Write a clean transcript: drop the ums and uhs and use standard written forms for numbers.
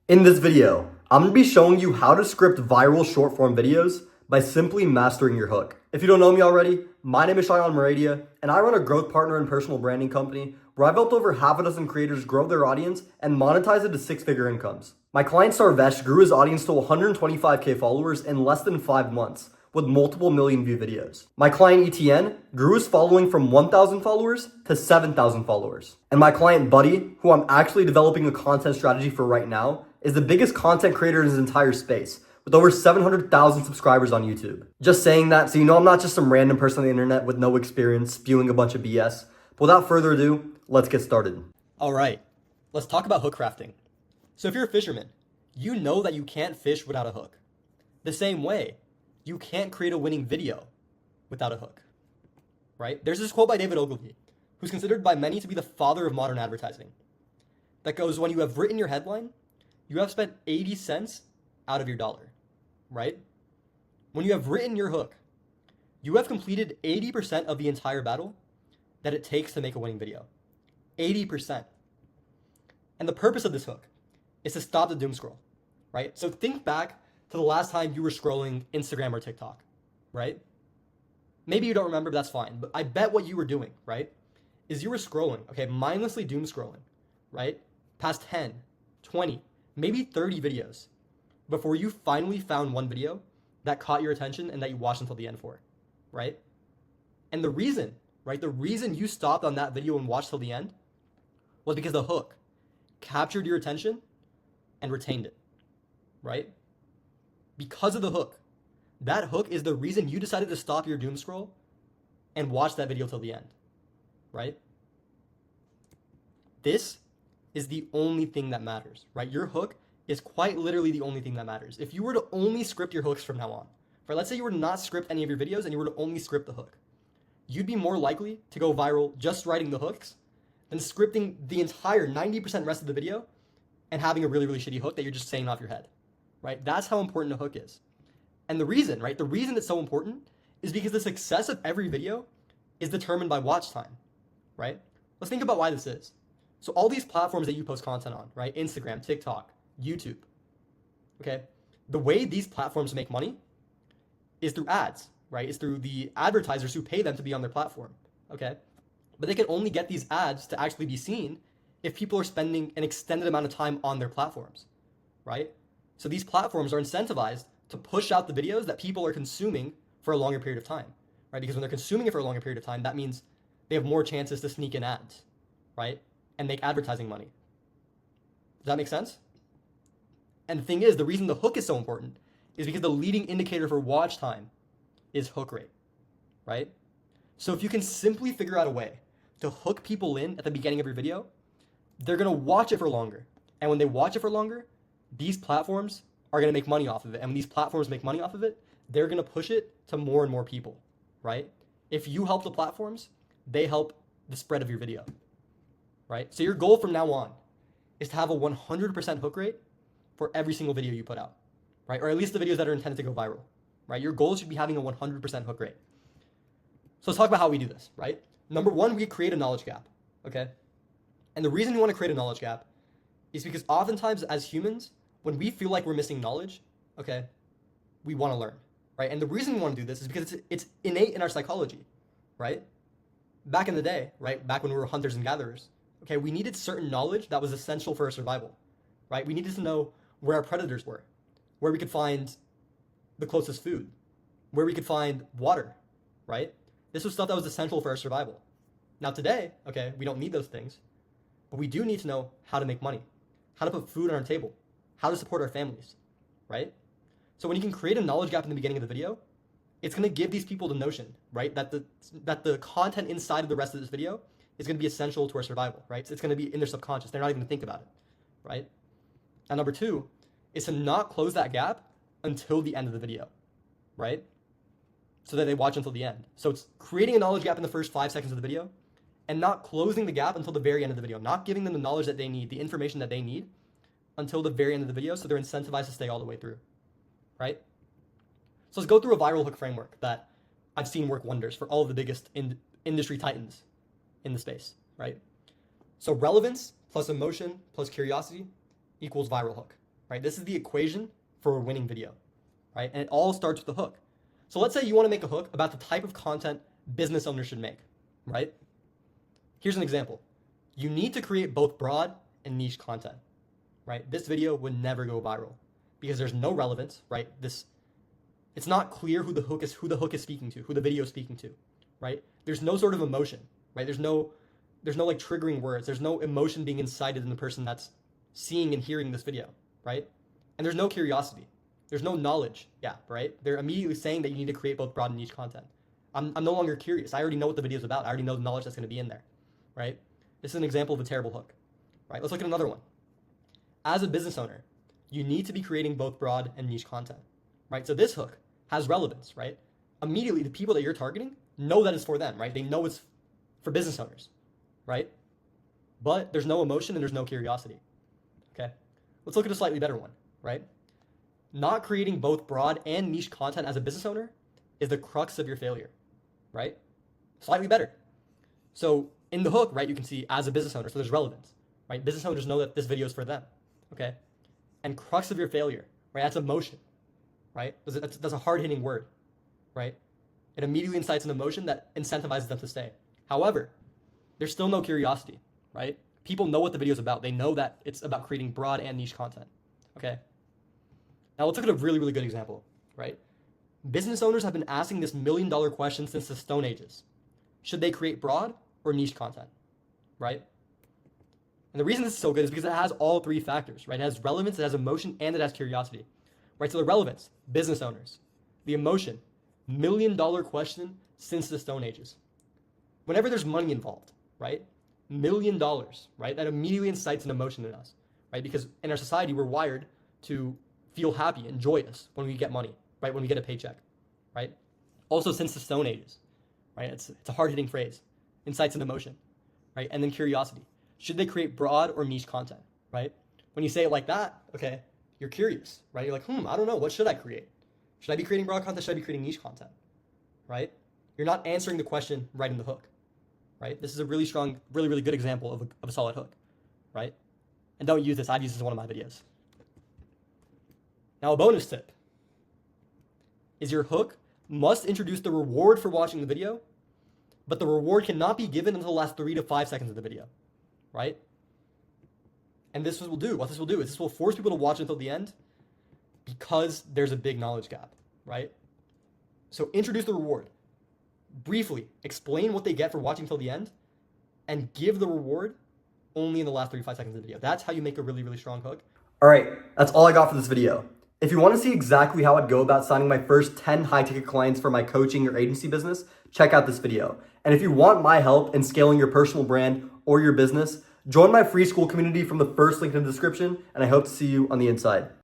In this video, I'm going to be showing you how to script viral short form videos by simply mastering your hook. If you don't know me already, my name is Shayan Maradia, and I run a growth partner and personal branding company where I've helped over half a dozen creators grow their audience and monetize it to six-figure incomes. My client Sarvesh grew his audience to 125K followers in less than 5 months with multiple million view videos. My client ETN grew his following from 1,000 followers to 7,000 followers. And my client Buddy, who I'm actually developing a content strategy for right now, is the biggest content creator in his entire space with over 700,000 subscribers on YouTube. Just saying that so you know I'm not just some random person on the internet with no experience spewing a bunch of BS. But without further ado, let's get started. All right, let's talk about hook crafting. So if you're a fisherman, you know that you can't fish without a hook. The same way, you can't create a winning video without a hook, right? There's this quote by David Ogilvy, who's considered by many to be the father of modern advertising, that goes, when you have written your headline, you have spent 80 cents out of your dollar, right? When you have written your hook, you have completed 80% of the entire battle that it takes to make a winning video. 80%. And the purpose of this hook is to stop the doom scroll, right? So think back to the last time you were scrolling Instagram or TikTok, right? Maybe you don't remember, but that's fine. But I bet what you were doing, right, is you were scrolling, okay, mindlessly doom scrolling, right? Past 10, 20, maybe 30 videos before you finally found one video that caught your attention and that you watched until the end for, right? And the reason, right, the reason you stopped on that video and watched till the end was because the hook captured your attention and retained it, right? Because of the hook. That hook is the reason you decided to stop your doom scroll and watch that video till the end, right? This is the only thing that matters, right? Your hook is quite literally the only thing that matters. If you were to only script your hooks from now on, right? Let's say you were to not script any of your videos and you were to only script the hook, you'd be more likely to go viral just writing the hooks than scripting the entire 90% rest of the video and having a really, really shitty hook that you're just saying off your head, right? That's how important a hook is. And the reason, right, the reason it's so important is because the success of every video is determined by watch time, right? Let's think about why this is. So all these platforms that you post content on, right? Instagram, TikTok, YouTube, okay? The way these platforms make money is through ads, right? It's through the advertisers who pay them to be on their platform, okay? But they can only get these ads to actually be seen if people are spending an extended amount of time on their platforms, right? So these platforms are incentivized to push out the videos that people are consuming for a longer period of time, right? Because when they're consuming it for a longer period of time, that means they have more chances to sneak in ads, right? And make advertising money. Does that make sense? And the thing is, the reason the hook is so important is because the leading indicator for watch time is hook rate, right? So if you can simply figure out a way to hook people in at the beginning of your video, they're gonna watch it for longer. And when they watch it for longer, these platforms are gonna make money off of it. And when these platforms make money off of it, they're gonna push it to more and more people, right? If you help the platforms, they help the spread of your video, right? So your goal from now on is to have a 100% hook rate for every single video you put out, right? Or at least the videos that are intended to go viral, right? Your goal should be having a 100% hook rate. So let's talk about how we do this, right? Number one, we create a knowledge gap, okay? And the reason we want to create a knowledge gap is because oftentimes as humans, when we feel like we're missing knowledge, okay, we want to learn, right? And the reason we want to do this is because it's innate in our psychology, right? Back in the day, right? Back when we were hunters and gatherers, okay, we needed certain knowledge that was essential for our survival, right? We needed to know where our predators were, where we could find the closest food, where we could find water, right? This was stuff that was essential for our survival. Now today, okay, we don't need those things, but we do need to know how to make money, how to put food on our table, how to support our families, right? So when you can create a knowledge gap in the beginning of the video, it's going to give these people the notion, right, that the content inside of the rest of this video is going to be essential to our survival, right? So it's going to be in their subconscious. They're not even going to think about it, right? Now, number two is to not close that gap until the end of the video, right? So that they watch until the end. So it's creating a knowledge gap in the first 5 seconds of the video and not closing the gap until the very end of the video, not giving them the knowledge that they need, the information that they need until the very end of the video so they're incentivized to stay all the way through, right? So let's go through a viral hook framework that I've seen work wonders for all of the biggest industry titans in the space, right? So relevance plus emotion plus curiosity equals viral hook, right? This is the equation for a winning video, right? And it all starts with the hook. So let's say you want to make a hook about the type of content business owners should make, right? Here's an example. You need to create both broad and niche content, right? This video would never go viral because there's no relevance, right? It's not clear who the hook is speaking to, who the video is speaking to, right? There's no sort of emotion, right? There's no like triggering words. There's no emotion being incited in the person that's seeing and hearing this video, right? And there's no curiosity. There's no knowledge gap, right? They're immediately saying that you need to create both broad and niche content. I'm no longer curious. I already know what the video is about. I already know the knowledge that's going to be in there, right? This is an example of a terrible hook, right? Let's look at another one. As a business owner, you need to be creating both broad and niche content, right? So this hook has relevance, right? Immediately, the people that you're targeting know that it's for them, right? They know it's for business owners, right? But there's no emotion and there's no curiosity, okay? Let's look at a slightly better one, right? Not creating both broad and niche content as a business owner is the crux of your failure, right? Slightly better. So in the hook, right, you can see as a business owner, so there's relevance, right? Business owners know that this video is for them, okay? And crux of your failure, right, that's emotion, right? That's a hard-hitting word, right? It immediately incites an emotion that incentivizes them to stay. However, there's still no curiosity, right? People know what the video is about. They know that it's about creating broad and niche content, okay? Now let's look at a really, really good example, right? Business owners have been asking this million-dollar question since the Stone Ages. Should they create broad or niche content, right? And the reason this is so good is because it has all three factors, right? It has relevance, it has emotion, and it has curiosity, right? So the relevance, business owners. The emotion, million-dollar question since the Stone Ages. Whenever there's money involved, right? $1 million, right? That immediately incites an emotion in us, right? Because in our society, we're wired to feel happy and joyous when we get money, right? When we get a paycheck, right? Also since the Stone Ages, right? It's a hard-hitting phrase. Incites an emotion, right? And then curiosity. Should they create broad or niche content, right? When you say it like that, okay, you're curious, right? You're like, I don't know. What should I create? Should I be creating broad content? Should I be creating niche content, right? You're not answering the question right in the hook, right? This is a really strong, really, really good example of a solid hook, right? And don't use this. I've used this in one of my videos. Now, a bonus tip is your hook must introduce the reward for watching the video, but the reward cannot be given until the last 3 to 5 seconds of the video, right? And what this will do is this will force people to watch until the end because there's a big knowledge gap, right? So introduce the reward. Briefly explain what they get for watching till the end and give the reward only in the last 3 to 5 seconds of the video. That's how you make a really, really strong hook. All right, that's all I got for this video. If you want to see exactly how I'd go about signing my first 10 high-ticket clients for my coaching or agency business, check out this video. And if you want my help in scaling your personal brand or your business, join my free Skool community from the first link in the description, and I hope to see you on the inside.